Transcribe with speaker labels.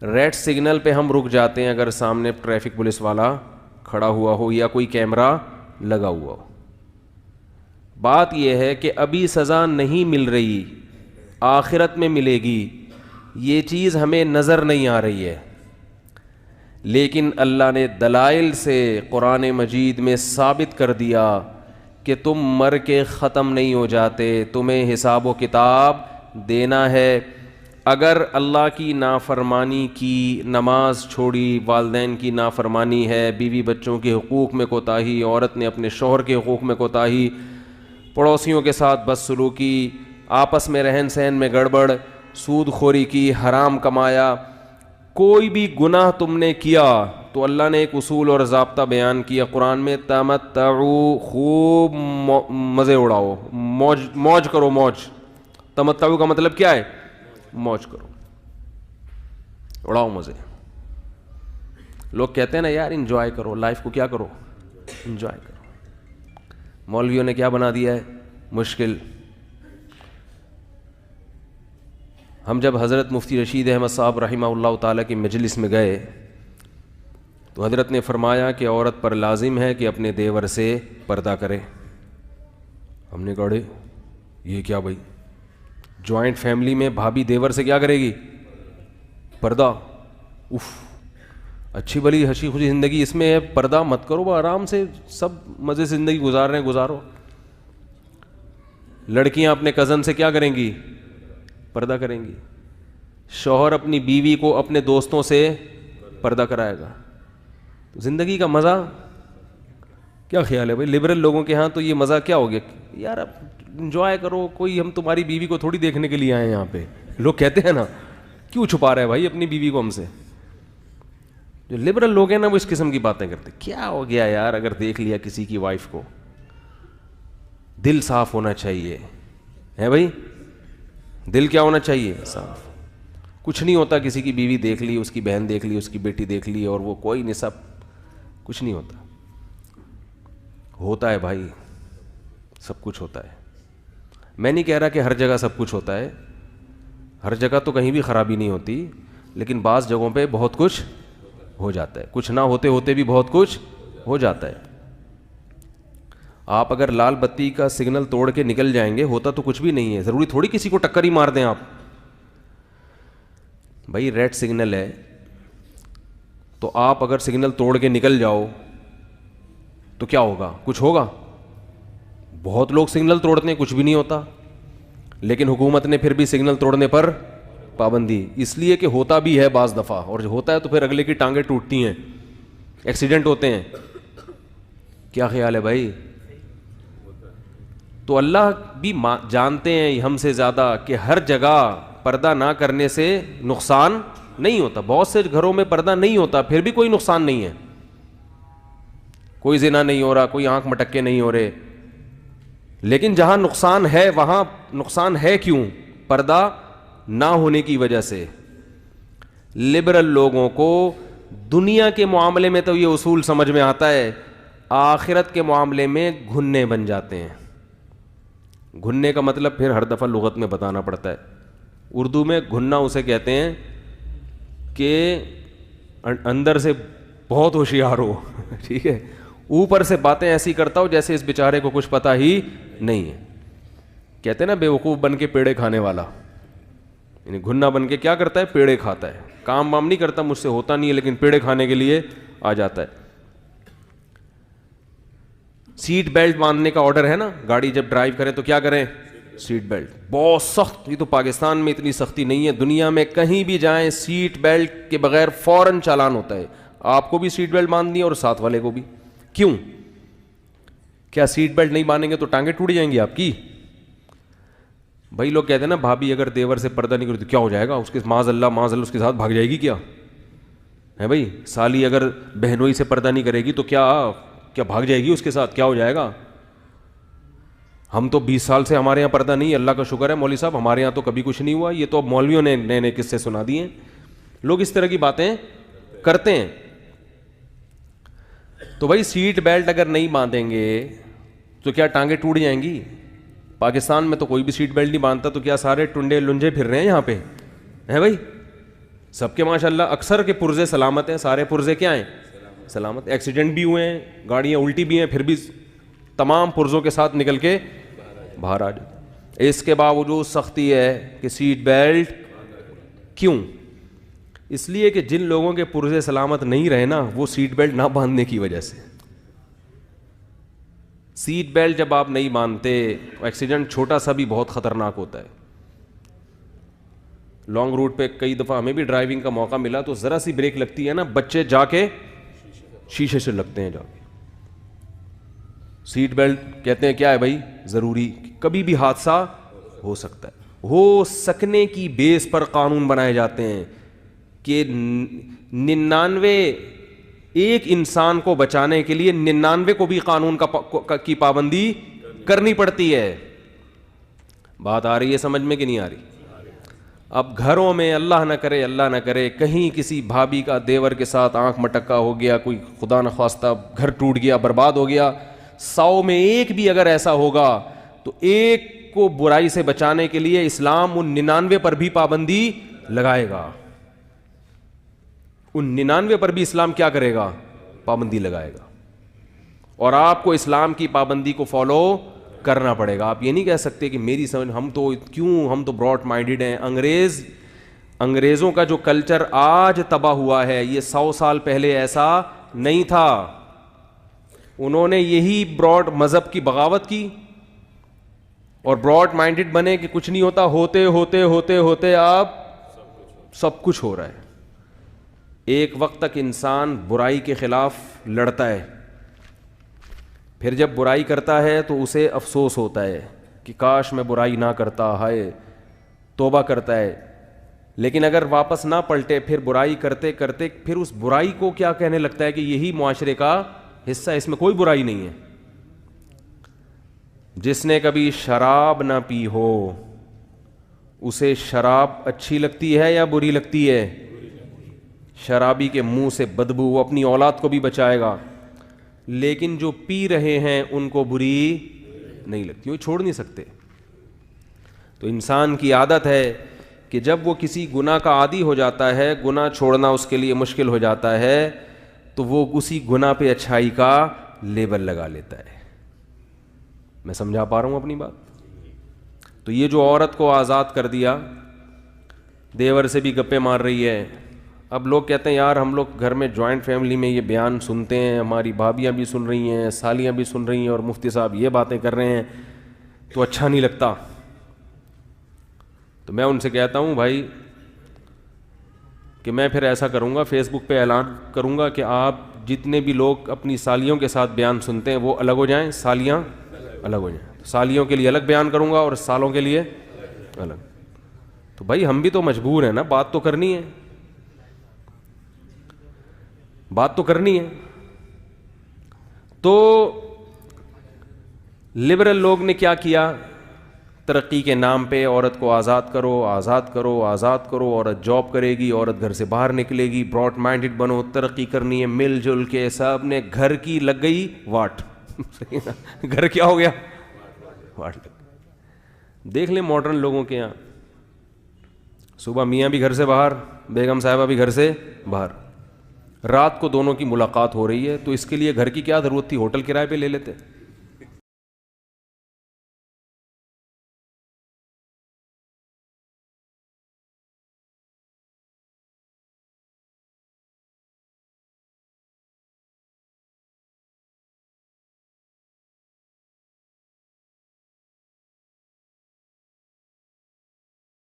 Speaker 1: Red signal پہ ہم رک جاتے ہیں اگر سامنے ٹریفک پولیس والا کھڑا ہوا ہو یا کوئی کیمرہ لگا ہوا ہو. بات یہ ہے کہ ابھی سزا نہیں مل رہی, آخرت میں ملے گی, یہ چیز ہمیں نظر نہیں آ رہی ہے, لیکن اللہ نے دلائل سے قرآن مجید میں ثابت کر دیا کہ تم مر کے ختم نہیں ہو جاتے, تمہیں حساب و کتاب دینا ہے. اگر اللہ کی نافرمانی کی, نماز چھوڑی, والدین کی نافرمانی ہے, بیوی بچوں کے حقوق میں کوتاہی, عورت نے اپنے شوہر کے حقوق میں کوتاہی, پڑوسیوں کے ساتھ بدسلوکی, آپس میں رہن سہن میں گڑبڑ, سود خوری کی, حرام کمایا, کوئی بھی گناہ تم نے کیا تو اللہ نے ایک اصول اور ضابطہ بیان کیا قرآن میں, تمتعو, خوب مزے اڑاؤ, موج کرو. موج, تمتعو کا مطلب کیا ہے؟ موج کرو, اڑاؤ مزے. لوگ کہتے ہیں نا یار انجوائے کرو لائف کو, کیا کرو؟ انجوائے کرو. مولویوں نے کیا بنا دیا ہے مشکل. ہم جب حضرت مفتی رشید احمد صاحب رحمہ اللہ تعالیٰ کی مجلس میں گئے تو حضرت نے فرمایا کہ عورت پر لازم ہے کہ اپنے دیور سے پردہ کرے. ہم نے کہا یہ کیا بھائی, جوائنٹ فیملی میں بھابھی دیور سے کیا کرے گی؟ پردہ. اف, اچھی بھلی ہنسی خوشی زندگی اس میں ہے, پردہ مت کرو, وہ آرام سے سب مزے سے زندگی گزار رہے ہیں گزارو. لڑکیاں اپنے کزن سے کیا کریں گی؟ پردہ کریں گی. شوہر اپنی بیوی کو اپنے دوستوں سے پردہ کرائے گا. تو زندگی کا مزہ کیا خیال ہے بھائی؟ لبرل لوگوں کے ہاں تو یہ مزہ کیا ہو گیا یار, اب انجوائے کرو, کوئی ہم تمہاری بیوی کو تھوڑی دیکھنے کے لیے آئے ہیں یہاں پہ. لوگ کہتے ہیں نا کیوں چھپا رہا ہے بھائی اپنی بیوی کو ہم سے. جو لبرل لوگ ہیں نا وہ اس قسم کی باتیں کرتے. کیا ہو گیا یار اگر دیکھ لیا کسی کی وائف کو؟ دل صاف ہونا چاہیے ہے بھائی, دل کیا ہونا چاہیے؟ صاف. کچھ نہیں ہوتا کسی کی بیوی دیکھ لی, اس کی بہن دیکھ لی, اس کی بیٹی دیکھ لی اور وہ کوئی نہیں, سب کچھ نہیں ہوتا. ہوتا ہے بھائی, سب کچھ ہوتا ہے. میں نہیں کہہ رہا کہ ہر جگہ سب کچھ ہوتا ہے, ہر جگہ تو کہیں بھی خرابی نہیں ہوتی, لیکن بعض جگہوں پہ بہت کچھ ہو جاتا ہے, کچھ نہ ہوتے ہوتے بھی بہت کچھ ہو جاتا ہے. آپ اگر لال بتی کا سگنل توڑ کے نکل جائیں گے, ہوتا تو کچھ بھی نہیں ہے, ضروری تھوڑی کسی کو ٹکر ہی مار دیں آپ. بھائی ریڈ سگنل ہے تو آپ اگر سگنل توڑ کے نکل جاؤ تو کیا ہوگا؟ کچھ ہوگا؟ بہت لوگ سگنل توڑتے ہیں کچھ بھی نہیں ہوتا, لیکن حکومت نے پھر بھی سگنل توڑنے پر پابندی, اس لیے کہ ہوتا بھی ہے بعض دفعہ, اور ہوتا ہے تو پھر اگلے کی ٹانگیں ٹوٹتی ہیں, ایکسیڈنٹ ہوتے ہیں. کیا خیال ہے بھائی؟ تو اللہ بھی جانتے ہیں ہم سے زیادہ کہ ہر جگہ پردہ نہ کرنے سے نقصان نہیں ہوتا. بہت سے گھروں میں پردہ نہیں ہوتا پھر بھی کوئی نقصان نہیں ہے, کوئی زنا نہیں ہو رہا, کوئی آنکھ مٹکے نہیں ہو رہے, لیکن جہاں نقصان ہے وہاں نقصان ہے کیوں؟ پردہ نہ ہونے کی وجہ سے. لبرل لوگوں کو دنیا کے معاملے میں تو یہ اصول سمجھ میں آتا ہے, آخرت کے معاملے میں گھننے بن جاتے ہیں. گھننے کا مطلب پھر ہر دفعہ لغت میں بتانا پڑتا ہے. اردو میں گھننا اسے کہتے ہیں کہ اندر سے بہت ہوشیار ہو, ٹھیک ہے, اوپر سے باتیں ایسی کرتا ہو جیسے اس بیچارے کو کچھ پتہ ہی نہیں ہے. کہتے ہیں نا بیوقوف بن کے پیڑے کھانے والا, یعنی گھنا بن کے کیا کرتا ہے؟ پیڑے کھاتا ہے, کام وام نہیں کرتا, مجھ سے ہوتا نہیں ہے, لیکن پیڑے کھانے کے لیے آ جاتا ہے. سیٹ بیلٹ باندھنے کا آرڈر ہے نا, گاڑی جب ڈرائیو کریں تو کیا کریں؟ Seat belt. بہت سخت, یہ تو پاکستان میں اتنی سختی نہیں ہے, دنیا میں کہیں بھی جائیں سیٹ بیلٹ کے بغیر فوراً چالان ہوتا ہے. آپ کو بھی سیٹ بیلٹ باندھنی ہے اور ساتھ والے کو بھی. کیوں؟ کیا سیٹ بیلٹ نہیں باندھیں گے تو ٹانگیں ٹوٹ جائیں گی آپ کی؟ بھائی لوگ کہتے ہیں نا بھابھی اگر دیور سے پردہ نہیں کرے تو کیا ہو جائے گا, اس کے معاذ اللہ اس کے ساتھ بھاگ جائے گی کیا ہے بھائی؟ سالی اگر بہنوئی سے پردہ نہیں کرے گی تو کیا بھاگ جائے گی اس کے ساتھ, کیا ہو جائے گا؟ ہم تو 20 سال سے ہمارے یہاں پردہ نہیں, اللہ کا شکر ہے مولوی صاحب ہمارے یہاں تو کبھی کچھ نہیں ہوا. یہ تو اب مولویوں نے نئے نئے قصے سنا دیے ہیں. لوگ اس طرح کی باتیں کرتے ہیں. تو بھائی سیٹ بیلٹ اگر نہیں باندھیں گے تو کیا ٹانگیں ٹوٹ جائیں گی؟ پاکستان میں تو کوئی بھی سیٹ بیلٹ نہیں باندھتا, تو کیا سارے ٹنڈے لنجے پھر رہے ہیں یہاں پہ ہے بھائی؟ سب کے ماشاءاللہ اکثر کے پرزے سلامت ہیں, سارے پرزے کیا ہیں؟ سلامت. ایکسیڈنٹ بھی ہوئے ہیں, گاڑیاں الٹی بھی ہیں, پھر بھی تمام پرزوں کے ساتھ نکل کے باہر آ جاتے. اس کے باوجود سختی ہے کہ سیٹ بیلٹ. کیوں؟ اس لیے کہ جن لوگوں کے پرزے سلامت نہیں رہے نا, وہ سیٹ بیلٹ نہ باندھنے کی وجہ سے. سیٹ بیلٹ جب آپ نہیں باندھتے, ایکسیڈنٹ چھوٹا سا بھی بہت خطرناک ہوتا ہے. لانگ روٹ پہ کئی دفعہ ہمیں بھی ڈرائیونگ کا موقع ملا تو ذرا سی بریک لگتی ہے نا, بچے جا کے شیشے سے لگتے ہیں جا کے. سیٹ بیلٹ کہتے ہیں کیا ہے بھائی, ضروری, کبھی بھی حادثہ ہو سکتا ہے. ہو سکنے کی بیس پر قانون بنائے جاتے ہیں کہ 99 ایک انسان کو بچانے کے لیے 99 کو بھی قانون کی پابندی کرنی پڑتی ہے. بات آ رہی ہے سمجھ میں کہ نہیں آ رہی؟ اب گھروں میں اللہ نہ کرے کہیں کسی بھابھی کا دیور کے ساتھ آنکھ مٹکا ہو گیا, کوئی خدا نخواستہ گھر ٹوٹ گیا, برباد ہو گیا, 100 میں ایک بھی اگر ایسا ہوگا تو ایک کو برائی سے بچانے کے لیے اسلام ان 99 پر بھی پابندی لگائے گا. ان 99 پر بھی اسلام کیا کرے گا؟ پابندی لگائے گا. اور آپ کو اسلام کی پابندی کو فالو کرنا پڑے گا. آپ یہ نہیں کہہ سکتے کہ میری سمجھ, ہم تو براڈ مائنڈیڈ ہیں. انگریزوں کا جو کلچر آج تباہ ہوا ہے, یہ 100 سال پہلے ایسا نہیں تھا. انہوں نے یہی براڈ مذہب کی بغاوت کی اور براڈ مائنڈیڈ بنے کہ کچھ نہیں ہوتا, ہوتے ہوتے ہوتے ہوتے آپ سب کچھ ہو رہا ہے. ایک وقت تک انسان برائی کے خلاف لڑتا ہے, پھر جب برائی کرتا ہے تو اسے افسوس ہوتا ہے کہ کاش میں برائی نہ کرتا, ہائے توبہ کرتا ہے. لیکن اگر واپس نہ پلٹے, پھر برائی کرتے کرتے پھر اس برائی کو کیا کہنے لگتا ہے کہ یہی معاشرے کا حصہ ہے, اس میں کوئی برائی نہیں ہے. جس نے کبھی شراب نہ پی ہو اسے شراب اچھی لگتی ہے یا بری لگتی ہے؟ شرابی کے منہ سے بدبو, وہ اپنی اولاد کو بھی بچائے گا, لیکن جو پی رہے ہیں ان کو بری نہیں لگتی, وہ چھوڑ نہیں سکتے. تو انسان کی عادت ہے کہ جب وہ کسی گناہ کا عادی ہو جاتا ہے, گناہ چھوڑنا اس کے لیے مشکل ہو جاتا ہے, تو وہ اسی گناہ پہ اچھائی کا لیبل لگا لیتا ہے. میں سمجھا پا رہا ہوں اپنی بات؟ تو یہ جو عورت کو آزاد کر دیا, دیور سے بھی گپے مار رہی ہے. اب لوگ کہتے ہیں یار ہم لوگ گھر میں جوائنٹ فیملی میں یہ بیان سنتے ہیں, ہماری بھابیاں بھی سن رہی ہیں, سالیاں بھی سن رہی ہیں, اور مفتی صاحب یہ باتیں کر رہے ہیں تو اچھا نہیں لگتا. تو میں ان سے کہتا ہوں بھائی کہ میں پھر ایسا کروں گا, فیس بک پہ اعلان کروں گا کہ آپ جتنے بھی لوگ اپنی سالیوں کے ساتھ بیان سنتے ہیں وہ الگ ہو جائیں, سالیاں الگ ہو جائیں. سالیوں کے لیے الگ بیان کروں گا اور سالوں کے لیے الگ. تو بھائی ہم بھی تو مجبور ہیں نا, بات تو کرنی ہے, بات تو کرنی ہے. تو لبرل لوگ نے کیا کیا, ترقی کے نام پہ عورت کو آزاد کرو آزاد کرو آزاد کرو, عورت جاب کرے گی, عورت گھر سے باہر نکلے گی, براڈ مائنڈڈ بنو, ترقی کرنی ہے, مل جل کے سب نے گھر کی لگ گئی واٹ. گھر کیا ہو گیا؟ واٹ. دیکھ لیں ماڈرن لوگوں کے یہاں, صبح میاں بھی گھر سے باہر, بیگم صاحبہ بھی گھر سے باہر, رات کو دونوں کی ملاقات ہو رہی ہے, تو اس کے لیے گھر کی کیا ضرورت تھی, ہوٹل کرائے پہ لے لیتے.